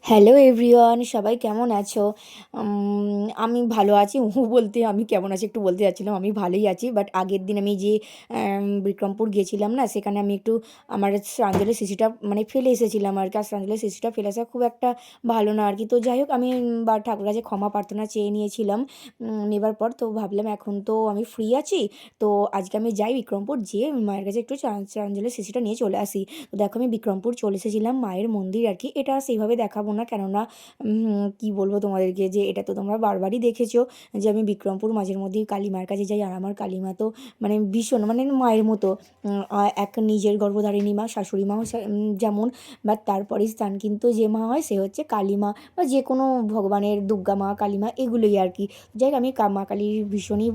Hello everyone, সবাই কেমন আছো? আমি ভালো আছি। বলতে আমি কেমন আছি একটু বলতে যাচ্ছিলাম। আমি ভালোই আছি। বাট আগের দিন আমি যে বিক্রমপুর গিয়েছিলাম না, সেখানে আমি একটু আমার শ্রদ্ধাঞ্জলি শিশিটা মানে ফেলে এসেছিলাম আর কি। আর শ্রদ্ধাঞ্জলি শিশিটা ফেলে আসা খুব একটা ভালো না আর কি। তো যাই হোক, আমি বা ঠাকুরের কাছে ক্ষমা প্রার্থনা চেয়ে নিয়েছিলাম। নেবার পর তো ভাবলাম এখন তো আমি ফ্রি আছি, তো আজকে আমি যাই বিক্রমপুর, যেয়ে মায়ের কাছে একটু শ্রদ্ধাঞ্জলি শিশিটা নিয়ে চলে আসি। তো দেখো, আমি বিক্রমপুর চলে এসেছিলাম মায়ের মন্দির আর কি। এটা সেইভাবে দেখাবো না, কেননা কি বলবো তোমাদেরকে, যে এটা তো তোমরা বারবারই দেখেছো যে আমি বিক্রমপুর মাঝের মধ্যেই কালী মার কাছে যাই। আর আমার কালী মা তো মানে ভীষণ মানে মায়ের মতো। এক নিজের গর্ভধারিণী মা, শাশুড়ি মাও যেমন, বা তারপরে স্থান কিন্তু যে মা হয় সে হচ্ছে কালী মা, বা যে কোনো ভগবানের দুর্গা মা, কালী মা, এগুলোই আর কি। যাই হোক, আমি মা কালীর ভীষণই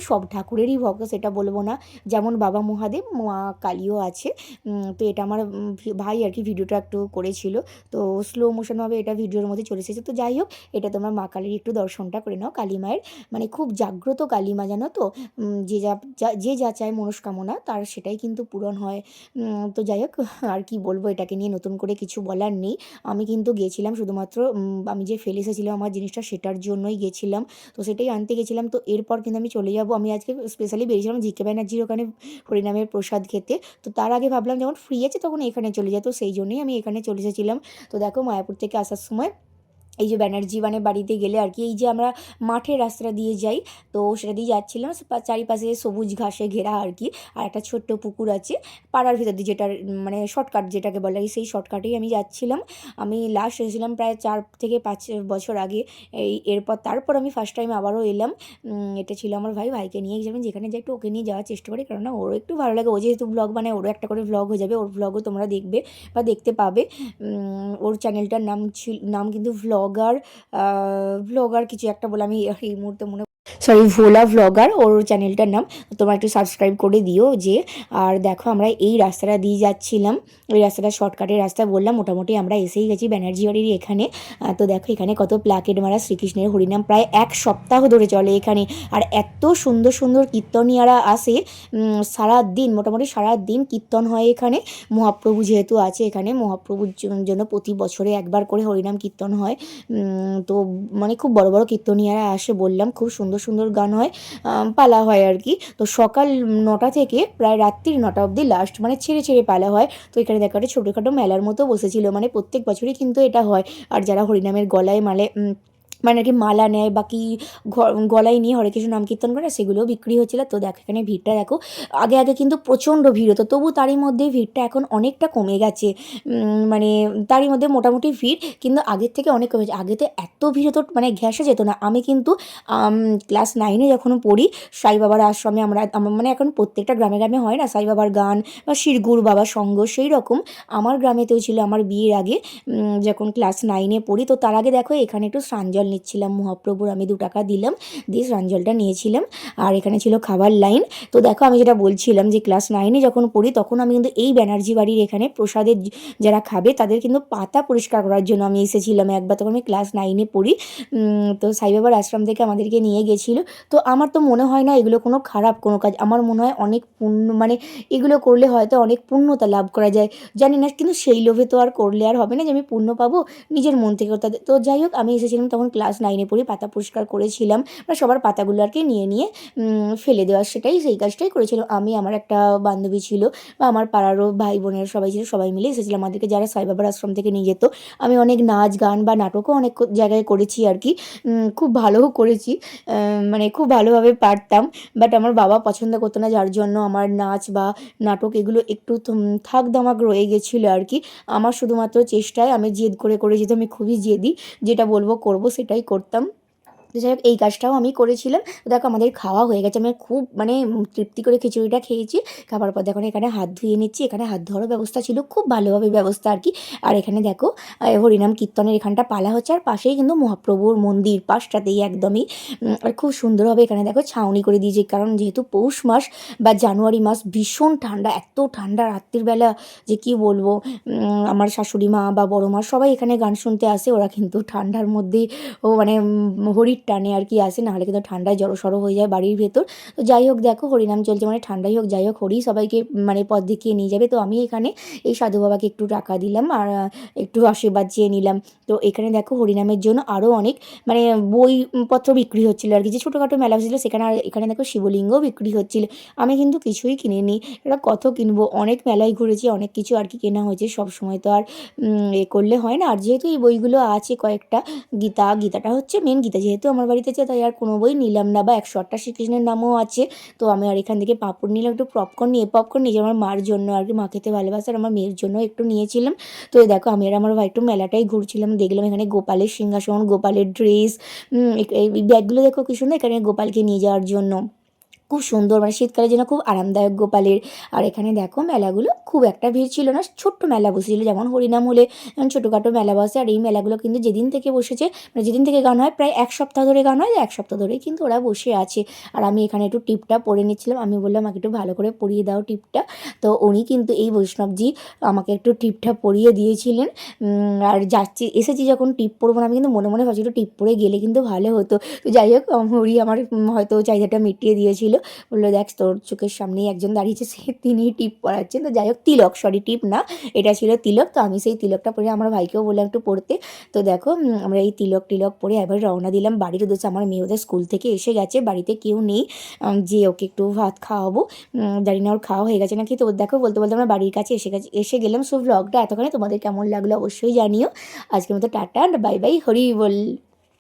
সব ঠাকুরেরই ভক্ত, সেটা বলবো না। যেমন বাবা মহাদেব, মা কালীও আছে। তো এটা আমার ভাই আর কি ভিডিওটা একটু করেছিল। তো স্লো মোশনভাবে এটা ভিডিওর মধ্যে চলে এসেছে। তো যাই হোক, এটা তোমার মা কালীর একটু দর্শনটা করে নাও। কালী মায়ের মানে খুব জাগ্রত কালী মা, জানো তো। যে যা চায় মনস্কামনা তার সেটাই কিন্তু পূরণ হয়। তো যাই হোক, আর কি বলবো, এটাকে নিয়ে নতুন করে কিছু বলার নেই। আমি কিন্তু গেছিলাম শুধুমাত্র আমি যে ফেলে এসেছিলাম আমার জিনিসটা, সেটার জন্যই গেছিলাম। তো সেটাই আনতে গেছিলাম। তো এরপর কিন্তু আমি চলে যাবো। আমি আজকে স্পেশালি বেরিয়েছিলাম জিকে ব্যানার্জির ওখানে হরিনামের প্রসাদ খেতে। তো তার আগে ভাবলাম যখন ফ্রি আছে তখন এখানে চলে যায়, তো সেই জন্যই আমি এখানে চলে এসেছিলাম। তো দেখো, মায়াপুর থেকে আসার সময় এই যে ব্যানার্জি মানে বাড়িতে গেলে আর কি, এই যে আমরা মাঠের রাস্তা দিয়ে যাই, তো সেটা দিয়ে যাচ্ছিলাম। চারিপাশে সবুজ ঘাসে ঘেরা আর কি। আর একটা ছোট্ট পুকুর আছে পাড়ার ভিতর দিয়ে, যেটার মানে শর্টকাট যেটাকে বলে, সেই শর্টকাটেই আমি যাচ্ছিলাম। আমি লাস্ট এসেছিলাম প্রায় 4 থেকে 5 বছর আগে। তারপর আমি ফার্স্ট টাইম আবারও এলাম। এটা ছিল আমার ভাইকে নিয়ে গেছিলাম। যেখানে যাই একটু ওকে নিয়ে যাওয়ার চেষ্টা করি, কারণ ওরও একটু ভালো লাগে। ও যেহেতু ব্লগ বানায়, ওরও একটা করে ব্লগ হয়ে যাবে, ওর ব্লগও তোমরা দেখবে বা দেখতে পাবে। ওর চ্যানেলটার নাম কিন্তু ভ্লগার কিছু একটা বলে, আমি এই মুহূর্তে সরি, ভোলা ভ্লগার ওর চ্যানেলটার নাম। তোমরা একটু সাবস্ক্রাইব করে দিও যে। আর দেখো, আমরা এই রাস্তাটা দিয়ে যাচ্ছিলাম। ওই রাস্তাটা শর্টকাটের রাস্তা বললাম, মোটামুটি আমরা এসেই গেছি ব্যানার্জি বাড়ির এখানে। তো দেখো, এখানে কত প্লাকেট মারা, শ্রীকৃষ্ণের হরিনাম প্রায় 1 সপ্তাহ ধরে চলে এখানে। আর এত সুন্দর সুন্দর কীর্তনীয়ারা আসে। সারা দিন, মোটামুটি সারা দিন কীর্তন হয় এখানে। মহাপ্রভু যেহেতু আছে এখানে, মহাপ্রভুর জন্য প্রতি বছরে একবার করে হরিনাম কীর্তন হয়। তো মানে খুব বড় বড় কীর্তনীয়ারা আসে, বললাম খুব সুন্দর সুন্দর গান হয়, পালা হয় আর কি। তো সকাল 9টা থেকে প্রায় রাত্রির 9টা অবধি লাস্ট, মানে ছেড়ে ছেড়ে পালা হয়। তো এখানে দেখো একটা ছোটোখাটো মেলার মতো বসেছিল, মানে প্রত্যেক বছরই কিন্তু এটা হয়। আর যারা হরিনামের গলায় মানে আর কি মালা নেয়, বাকি গলায় নিয়ে হরে কৃষ্ণ নাম কীর্তন করে, সেগুলোও বিক্রি হচ্ছিল। তো দেখো, এখানে ভিড়টা দেখো। আগে আগে কিন্তু প্রচণ্ড ভিড় হতো, তবু তারই মধ্যে ভিড়টা এখন অনেকটা কমে গেছে। মানে তারই মধ্যে মোটামুটি ভিড় কিন্তু আগের থেকে অনেক কমেছে। আগেতে এত ভিড় হতো, মানে ঘেঁষে যেত না। আমি কিন্তু ক্লাস 9-এ যখন পড়ি, সাই বাবার আশ্রমে আমার মানে এখন প্রত্যেকটা গ্রামে গ্রামে হয় না সাই বাবার গান বা শিরগুর বাবা সঙ্গ, সেই রকম আমার গ্রামেতেও ছিল আমার বিয়ের আগে। যখন ক্লাস 9-এ পড়ি, তো তার আগে দেখো এখানে একটু স্নানজল নিচ্ছিলাম মহাপ্রভুর। আমি 2 টাকা দিলাম, দিয়ে স্নানজলটা নিয়েছিলাম। আর এখানে ছিল খাবার লাইন। তো দেখো, আমি যেটা বলছিলাম যে ক্লাস 9-এ যখন পড়ি, তখন আমি কিন্তু এই ব্যানার্জি বাড়ির এখানে প্রসাদের যারা খাবে তাদের কিন্তু পাতা পরিষ্কার করার জন্য আমি এসেছিলাম একবার, তখন আমি ক্লাস 9-এ পড়ি। তো সাই বাবার আশ্রম থেকে আমাদেরকে নিয়ে গেছিলো। তো আমার তো মনে হয় না এগুলো কোনো খারাপ কোনো কাজ, আমার মনে হয় অনেক পুণ্য, মানে এগুলো করলে হয়তো অনেক পুণ্যতা লাভ করা যায়। জানি না, কিন্তু সেই লোভে তো আর করলে আর হবে না যে আমি পুণ্য পাবো, নিজের মন থেকে তাদের। তো যাই হোক, আমি এসেছিলাম তখন ক্লাস 9-এ পড়ি, পাতা পরিষ্কার করেছিলাম, মানে সবার পাতাগুলো আর কি নিয়ে নিয়ে ফেলে দেওয়া, সেই কাজটাই করেছিলাম আমি। আমার একটা বান্ধবী ছিল, বা আমার পাড়ারও ভাই বোনের সবাই ছিল, সবাই মিলে এসেছিলাম আমাদেরকে যারা সাই বাবার আশ্রম থেকে নিয়ে যেত। আমি অনেক নাচ গান বা নাটকও অনেক জায়গায় করেছি আর কি। খুব ভালোও করেছি, মানে খুব ভালোভাবে পারতাম। বাট আমার বাবা পছন্দ করতো না, যার জন্য আমার নাচ বা নাটক এগুলো একটু থাক দামাক রয়ে গেছিলো আর কি। আমার শুধুমাত্র চেষ্টায় আমি জেদ করে করে যেহেতু আমি খুবই জেদি, যেটা বলবো করবো সেটাই করতাম। তো যাই হোক, এই কাজটাও আমি করেছিলাম। তো দেখো, আমাদের খাওয়া হয়ে গেছে, আমি খুব মানে তৃপ্তি করে খিচুড়িটা খেয়েছি। খাবার পর দেখো এখানে হাত ধুয়ে নিচ্ছি, এখানে হাত ধোয়ারও ব্যবস্থা ছিল, খুব ভালোভাবে ব্যবস্থা আর কি। আর এখানে দেখো হরিনাম কীর্তনের এখানটা পালা হচ্ছে, আর পাশেই কিন্তু মহাপ্রভুর মন্দির, পাশটাতেই একদমই। আর খুব সুন্দরভাবে এখানে দেখো ছাউনি করে দিয়েছে, কারণ যেহেতু পৌষ মাস বা জানুয়ারি মাস, ভীষণ ঠান্ডা, এত ঠান্ডা রাত্রির বেলা যে কি বলবো। আমার শাশুড়ি মা বা বড় মা সবাই এখানে গান শুনতে আসে, ওরা কিন্তু ঠান্ডার মধ্যেই ও মানে হরির টানে আর কি আসে, নাহলে কিন্তু ঠান্ডায় জড়সড় হয়ে যায় বাড়ির ভেতর। তো যাই হোক দেখো হরিনাম চলছে মানে ঠান্ডাই হোক যাই হোক হরি সবাইকে মানে পথ দেখিয়ে নিয়ে যাবে। তো আমি এখানে এই সাধু বাবাকে একটু টাকা দিলাম আর একটু আশীর্বাদ চেয়ে নিলাম। তো এখানে দেখো হরিনামের জন্য আরও অনেক মানে বইপত্র বিক্রি হচ্ছিলো আর কি, যে ছোটোখাটো মেলা হচ্ছিলো সেখানে। আর এখানে দেখো শিবলিঙ্গও বিক্রি হচ্ছিলো। আমি কিন্তু কিছুই কিনিনি, এটা কত কিনবো, অনেক মেলায় ঘুরেছি, অনেক কিছু আর কি কেনা হয়েছে, সব সময় তো আর এ করলে হয় না। আর যেহেতু এই বইগুলো আছে কয়েকটা, গীতাটা হচ্ছে মেন, গীতা যেহেতু আমার বাড়িতে আছে তাই আর কোনো বই নিলাম না, বা 108টা শ্রীকৃষ্ণের নামও আছে। তো আমি আর এখান থেকে পাঁপড় নিলাম, একটু পপকর্ন নিয়েছি আমার মার জন্য আর কি, মা খেতে ভালোবাসে, আর আমার মেয়ের জন্য একটু নিয়েছিলাম। তো এই দেখো আমি আর আমার ভাই একটু মেলাটাই ঘুরছিলাম, দেখলাম এখানে গোপালের সিংহাসন, গোপালের ড্রেস, এই ব্যাগগুলো দেখো কি সুন্দর, এখানে গোপালকে নিয়ে যাওয়ার জন্য খুব সুন্দর, মানে শীতকালের জন্য খুব আরামদায়ক গোপালের। আর এখানে দেখো মেলাগুলো খুব একটা ভিড় ছিল না, ছোট্ট মেলা বসেছিল, যেমন হরিনাম হলে যেমন ছোটোখাটো মেলা বসে। আর এই মেলাগুলো কিন্তু যেদিন থেকে বসেছে, মানে যেদিন থেকে গান হয়, প্রায় 1 সপ্তাহ ধরে গান হয়, 1 সপ্তাহ ধরেই কিন্তু ওরা বসে আছে। আর আমি এখানে একটু টিপটা পরে নিচ্ছিলাম, আমি বললাম আমাকে একটু ভালো করে পরিয়ে দাও টিপটা। তো উনি কিন্তু এই বৈষ্ণবজি আমাকে একটু টিপটা পরিয়ে দিয়েছিলেন। আর এসেছি যখন টিপ পরবো না, আমি কিন্তু মনে মনে ভাবছি একটু টিপ পরে গেলে কিন্তু ভালো হতো। তো যাই হোক হরি আমার হয়তো চাহিদাটা মিটিয়ে দিয়েছিল, বললো দেখ তোর চোখের সামনেই একজন দাঁড়িয়েছে, তিনিই টিপ পরাচ্ছেন। তো যাই হোক তিলক, সরি টিপ না, এটা ছিল তিলক। তো আমি সেই তিলকটা পরে আমার ভাইকেও বললাম একটু পড়তে। তো দেখো আমরা এই তিলক পরে এবার রওনা দিলাম বাড়ির উদ্দেশ্যে। আমার মেয়ে ওদের স্কুল থেকে এসে গেছে, বাড়িতে কেউ নেই, যে ওকে একটু ভাত খাওয়াবো, জানি না ওর খাওয়া হয়ে গেছে নাকি। তো দেখো বলতে বলতে আমরা বাড়ির কাছে এসে গেলাম। সো ব্লগটা এতক্ষণে তোমাদের কেমন লাগলো অবশ্যই জানিও। আজকের মতো টাটা, বাই বাই, হরি বল।